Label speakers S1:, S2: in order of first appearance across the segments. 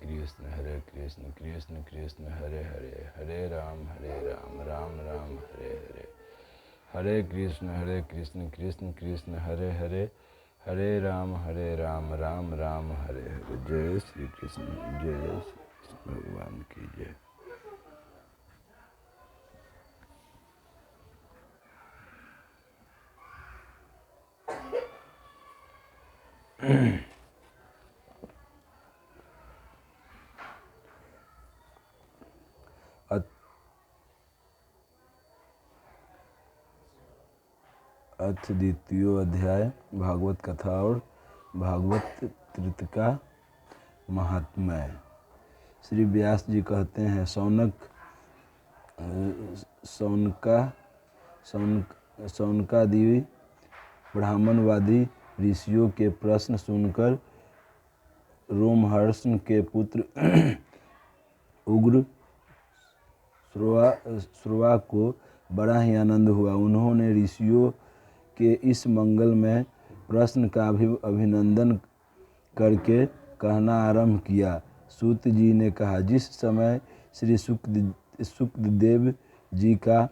S1: कृष्ण कृष्ण कृष्ण हरे हरे, हरे राम राम राम हरे हरे। हरे कृष्ण कृष्ण कृष्ण हरे हरे, हरे राम राम राम हरे हरे। जय श्री कृष्ण, जय श्री भगवान की जय। अथ द्वितीय अध्याय भागवत कथा और भागवत तृत का महात्म्य। श्री व्यास जी कहते हैं, सौनकादि ब्राह्मणवादी ऋषियों के प्रश्न सुनकर रोमहर्ष के पुत्र उग्र श्रवा को बड़ा ही आनंद हुआ। उन्होंने ऋषियों के इस मंगलमय प्रश्न का अभिनंदन करके कहना आरंभ किया। सूत जी ने कहा, जिस समय श्री शुकदेव जी का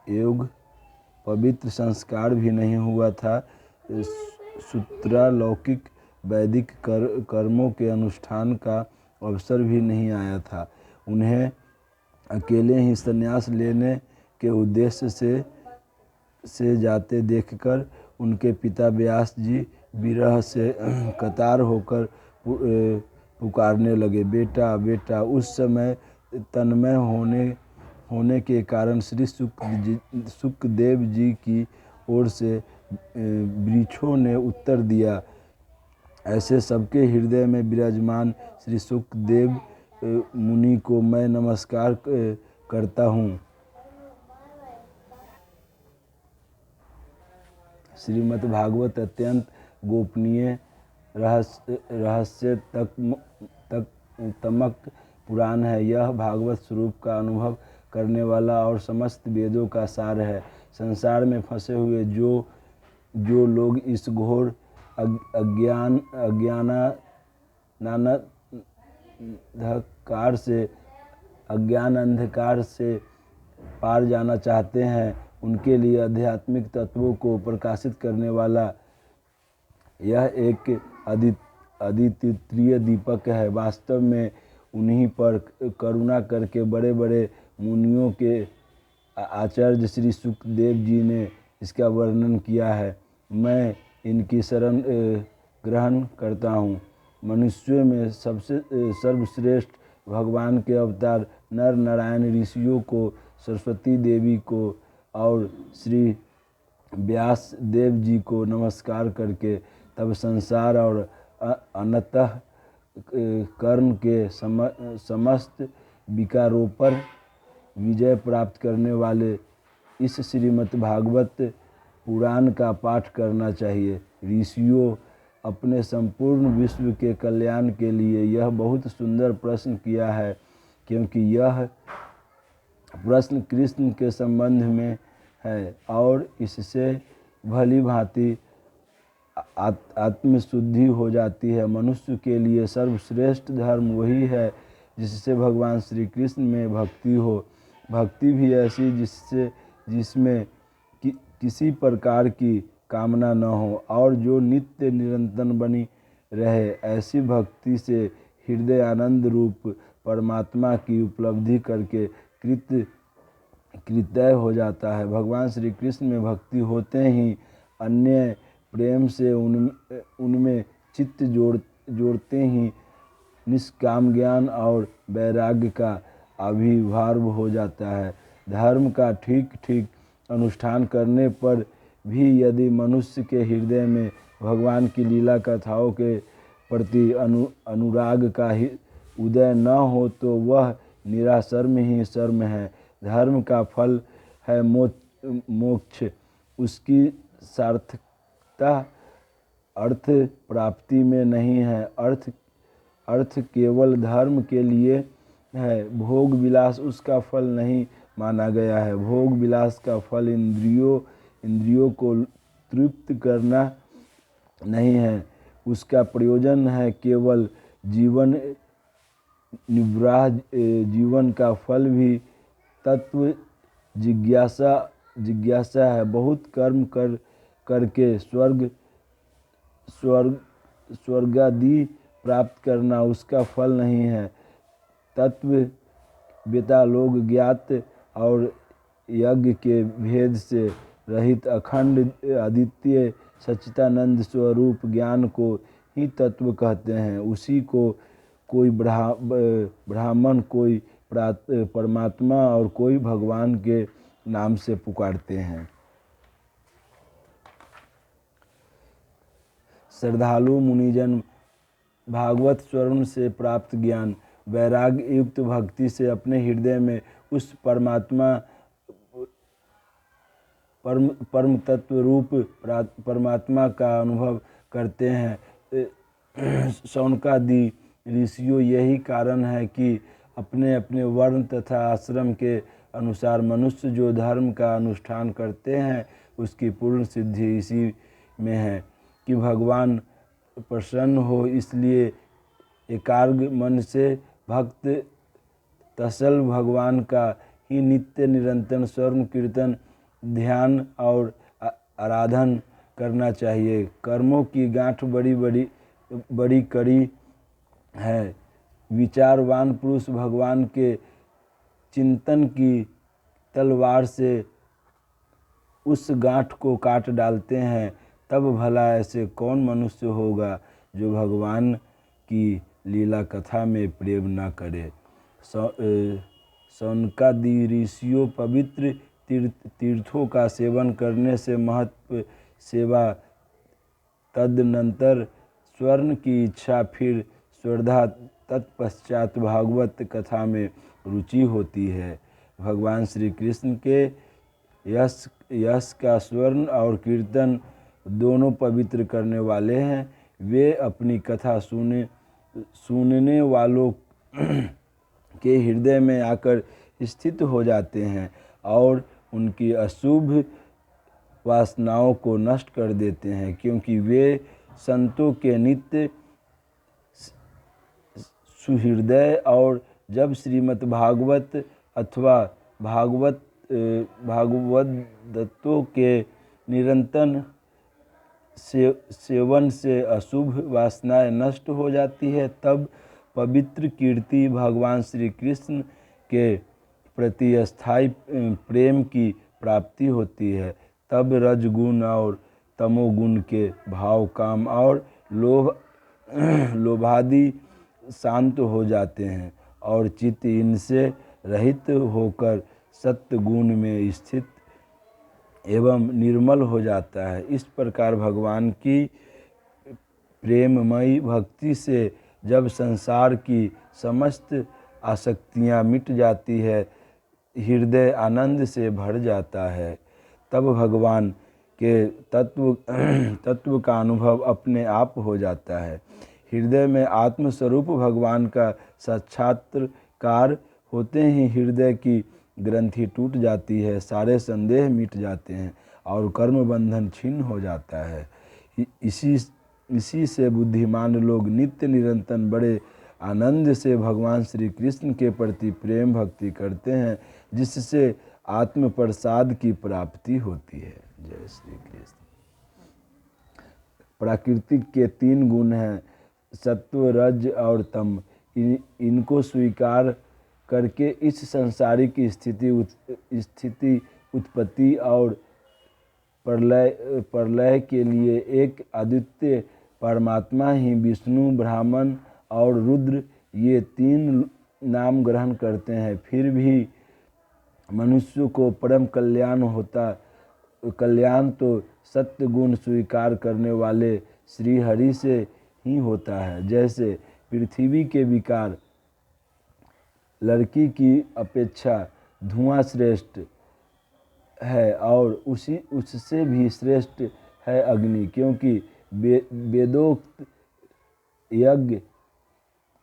S1: योग पवित्र संस्कार भी नहीं हुआ था, सूत्रालौकिक वैदिक कर्मों के अनुष्ठान का अवसर भी नहीं आया था। उन्हें अकेले ही संन्यास लेने के उद्देश्य से जाते देखकर उनके पिता व्यास जी विरह से कतार होकर पुकारने लगे, बेटा बेटा। उस समय तन्मय होने के कारण श्री शुकदेव जी की ओर से वृक्षों ने उत्तर दिया, ऐसे सबके हृदय में विराजमान श्री शुकदेव मुनि को मैं नमस्कार करता हूँ। श्रीमद् भागवत अत्यंत गोपनीय रहस्य तमक पुराण है। यह भागवत स्वरूप का अनुभव करने वाला और समस्त वेदों का सार है। संसार में फंसे हुए जो लोग इस घोर अज्ञान अंधकार से पार जाना चाहते हैं, उनके लिए आध्यात्मिक तत्वों को प्रकाशित करने वाला यह एक अद्वितीय दीपक है। वास्तव में उन्हीं पर करुणा करके बड़े बड़े मुनियों के आचार्य श्री शुकदेव जी ने इसका वर्णन किया है। मैं इनकी शरण ग्रहण करता हूँ। मनुष्यों में सबसे सर्वश्रेष्ठ भगवान के अवतार नर नारायण ऋषियों को, सरस्वती देवी को और श्री व्यास देव जी को नमस्कार करके तब संसार और अनंतः कर्म के समस्त विकारों पर विजय प्राप्त करने वाले इस श्रीमद् भागवत पुराण का पाठ करना चाहिए। ऋषियों अपने संपूर्ण विश्व के कल्याण के लिए यह बहुत सुंदर प्रश्न किया है, क्योंकि यह प्रश्न कृष्ण के संबंध में है और इससे भली भांति आत्मशुद्धि हो जाती है। मनुष्य के लिए सर्वश्रेष्ठ धर्म वही है जिससे भगवान श्री कृष्ण में भक्ति हो। भक्ति भी ऐसी जिसमें किसी प्रकार की कामना न हो और जो नित्य निरंतर बनी रहे। ऐसी भक्ति से हृदय आनंद रूप परमात्मा की उपलब्धि करके कृतय हो जाता है। भगवान श्री कृष्ण में भक्ति होते ही अन्य प्रेम से उनमें चित्त जोड़ते ही निष्काम ज्ञान और वैराग्य का आविर्भाव हो जाता है। धर्म का ठीक ठीक अनुष्ठान करने पर भी यदि मनुष्य के हृदय में भगवान की लीला कथाओं के प्रति अनुराग का उदय न हो तो वह निराशर्म ही शर्म है। धर्म का फल है मोक्ष। उसकी सार्थकता अर्थ प्राप्ति में नहीं है। अर्थ केवल धर्म के लिए है। भोग विलास उसका फल नहीं माना गया है। भोग विलास का फल इंद्रियों को तृप्त करना नहीं है। उसका प्रयोजन है केवल जीवन निर्वाह। जीवन का फल भी तत्व जिज्ञासा है। बहुत कर्म करके स्वर्गादि प्राप्त करना उसका फल नहीं है। तत्व वेता लोग ज्ञात और यज्ञ के भेद से रहित अखंड अद्वितीय सच्चिदानंद स्वरूप ज्ञान को ही तत्व कहते हैं। उसी को कोई ब्राह्मण, कोई परमात्मा और कोई भगवान के नाम से पुकारते हैं। श्रद्धालु मुनिजन भागवत श्रवण से प्राप्त ज्ञान वैराग्य युक्त भक्ति से अपने हृदय में उस परम तत्व रूप परमात्मा का अनुभव करते हैं। शौनकादि ऋषियों, यही कारण है कि अपने अपने वर्ण तथा आश्रम के अनुसार मनुष्य जो धर्म का अनुष्ठान करते हैं उसकी पूर्ण सिद्धि इसी में है कि भगवान प्रसन्न हो। इसलिए एकाग्र मन से भक्त तसल भगवान का ही नित्य निरंतर स्वर्ण कीर्तन, ध्यान और आराधन करना चाहिए। कर्मों की गांठ बड़ी कड़ी है। विचारवान पुरुष भगवान के चिंतन की तलवार से उस गांठ को काट डालते हैं। तब भला ऐसे कौन मनुष्य होगा जो भगवान की लीला कथा में प्रेम न करे। शौनकादि ऋषियों पवित्र तीर्थों का सेवन करने से महत्व सेवा, तदनंतर स्वर्ण की इच्छा, फिर श्रद्धा, तत्पश्चात भागवत कथा में रुचि होती है। भगवान श्री कृष्ण के यश का स्वर्ण और कीर्तन दोनों पवित्र करने वाले हैं। वे अपनी कथा सुनने वालों के हृदय में आकर स्थित हो जाते हैं और उनकी अशुभ वासनाओं को नष्ट कर देते हैं, क्योंकि वे संतों के नित्य सुहृदय और जब श्रीमद् भागवत अथवा भागवतों के निरंतर सेवन से अशुभ वासनाएं नष्ट हो जाती है, तब पवित्र कीर्ति भगवान श्री कृष्ण के प्रति स्थायी प्रेम की प्राप्ति होती है। तब रजगुण और तमोगुण के भाव, काम और लोभादि शांत हो जाते हैं और चित्त इनसे रहित होकर सत्य गुण में स्थित एवं निर्मल हो जाता है। इस प्रकार भगवान की प्रेममयी भक्ति से जब संसार की समस्त आसक्तियां मिट जाती है, हृदय आनंद से भर जाता है, तब भगवान के तत्व का अनुभव अपने आप हो जाता है। हृदय में आत्मस्वरूप भगवान का साक्षात्कार होते ही हृदय की ग्रंथि टूट जाती है, सारे संदेह मिट जाते हैं और कर्म बंधन छिन्न हो जाता है। इसी से बुद्धिमान लोग नित्य निरंतर बड़े आनंद से भगवान श्री कृष्ण के प्रति प्रेम भक्ति करते हैं, जिससे आत्म प्रसाद की प्राप्ति होती है। जय श्री कृष्ण। प्राकृतिक के 3 गुण हैं, सत्व, रज और तम। इनको स्वीकार करके इस सांसारिक स्थिति, उत्पत्ति और प्रलय के लिए एक अद्वितीय परमात्मा ही विष्णु, ब्रह्मन और रुद्र, ये 3 नाम ग्रहण करते हैं। फिर भी मनुष्य को परम कल्याण तो सत्य गुण स्वीकार करने वाले श्री हरि से ही होता है। जैसे पृथ्वी के विकार, लड़की की अपेक्षा धुआं श्रेष्ठ है और उससे भी श्रेष्ठ है अग्नि, क्योंकि वेदोक्त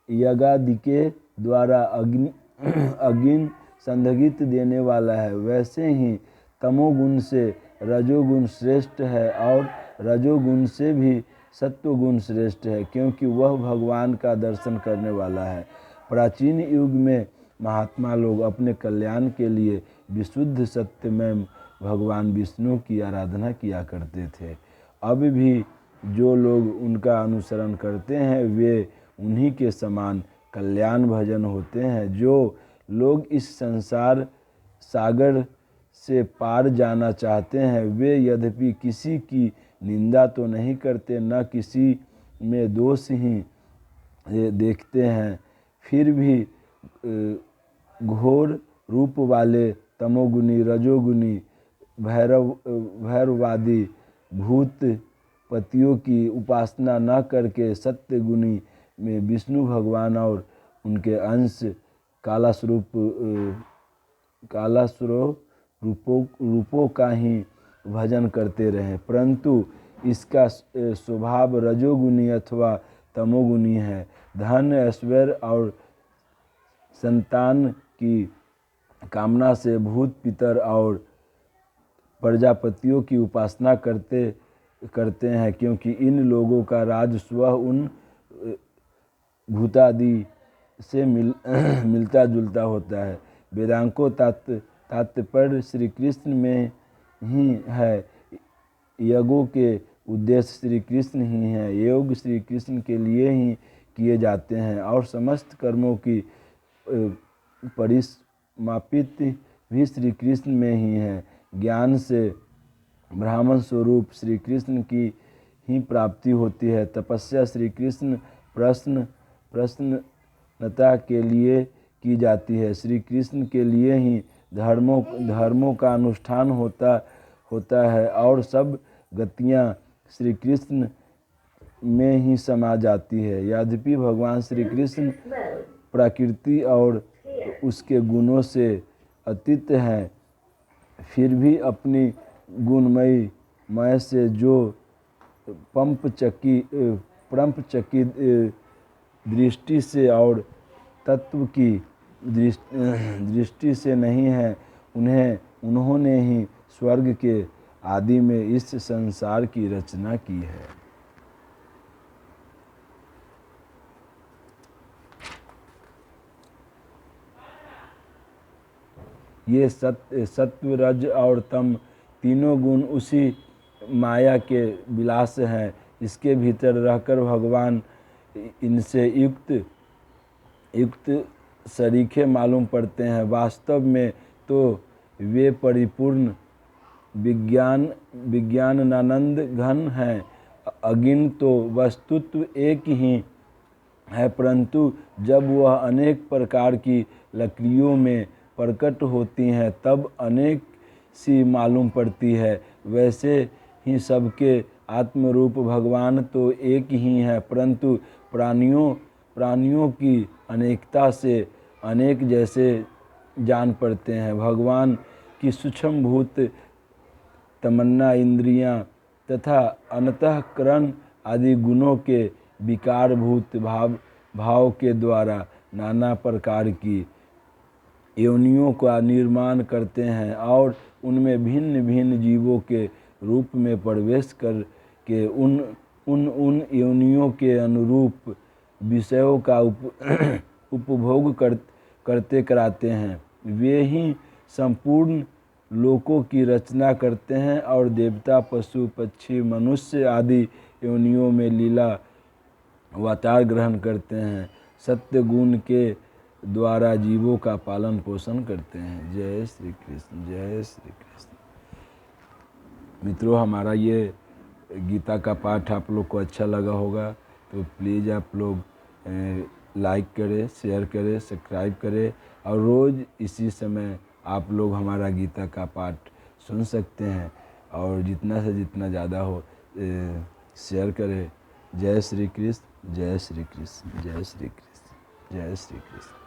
S1: यज्ञादि के द्वारा अग्नि संदगित देने वाला है। वैसे ही तमोगुण से रजोगुण श्रेष्ठ है और रजोगुण से भी सत्व गुण श्रेष्ठ है, क्योंकि वह भगवान का दर्शन करने वाला है। प्राचीन युग में महात्मा लोग अपने कल्याण के लिए विशुद्ध सत्यमय भगवान विष्णु की आराधना किया करते थे। अब भी जो लोग उनका अनुसरण करते हैं वे उन्हीं के समान कल्याण भजन होते हैं। जो लोग इस संसार सागर से पार जाना चाहते हैं वे यद्यपि किसी की निंदा तो नहीं करते, न किसी में दोष ही देखते हैं, फिर भी घोर रूप वाले तमोगुनी, रजोगुनी, भैरववादी भूत पतियों की उपासना न करके सत्य गुणी में विष्णु भगवान और उनके अंश कालास्वरूप रूपों का ही भजन करते रहें। परंतु इसका स्वभाव रजोगुनी अथवा तमोगुनी है। धन, ऐश्वर्य और संतान की कामना से भूत, पितर और प्रजापतियों की उपासना करते हैं, क्योंकि इन लोगों का राज स्वः उन भूतादि से मिलता जुलता होता है। वेदांको तात्पर्य श्री कृष्ण में ही है। यज्ञों के उद्देश्य श्री कृष्ण ही हैं। योग श्री कृष्ण के लिए ही किए जाते हैं और समस्त कर्मों की परिसमाप्ति भी श्री कृष्ण में ही है। ज्ञान से ब्राह्मण स्वरूप श्री कृष्ण की ही प्राप्ति होती है। तपस्या श्री कृष्ण प्रसन्नता के लिए की जाती है। श्री कृष्ण के लिए ही धर्मों का अनुष्ठान होता है और सब गतियाँ श्री कृष्ण में ही समा जाती है। यद्यपि भगवान श्री कृष्ण प्रकृति और उसके गुणों से अतीत हैं, फिर भी अपनी गुणमय से जो परम चकी दृष्टि से और तत्व की दृष्टि से नहीं है, उन्होंने ही स्वर्ग के आदि में इस संसार की रचना की है। ये सत्व, रज और तम तीनों गुण उसी माया के विलास हैं। इसके भीतर रहकर भगवान इनसे युक्त सरीखे मालूम पड़ते हैं। वास्तव में तो वे परिपूर्ण विज्ञानानंद घन हैं। अगिन तो वस्तुत्व एक ही है, परंतु जब वह अनेक प्रकार की लकड़ियों में प्रकट होती हैं तब अनेक सी मालूम पड़ती है। वैसे ही सबके आत्मरूप भगवान तो एक ही है, परंतु प्राणियों की अनेकता से अनेक जैसे जान पड़ते हैं। भगवान की सूक्ष्म भूत तमन्ना, इंद्रियां तथा अंतःकरण आदि गुणों के विकारभूत भाव के द्वारा नाना प्रकार की योनियों का निर्माण करते हैं और उनमें भिन्न भिन्न जीवों के रूप में प्रवेश करके उन योनियों के अनुरूप विषयों का उपभोग करते कराते हैं। वे ही संपूर्ण लोकों की रचना करते हैं और देवता, पशु, पक्षी, मनुष्य आदि योनियों में लीला अवतार ग्रहण करते हैं। सत्य गुण के द्वारा जीवों का पालन पोषण करते हैं। जय श्री कृष्ण, जय श्री कृष्ण। मित्रों, हमारा ये गीता का पाठ आप लोग को अच्छा लगा होगा तो प्लीज़ आप लोग लाइक करें, शेयर करें, सब्सक्राइब करें और रोज़ इसी समय आप लोग हमारा गीता का पाठ सुन सकते हैं और जितना से जितना ज़्यादा हो शेयर करें। जय श्री कृष्ण, जय श्री कृष्ण, जय श्री कृष्ण, जय श्री कृष्ण।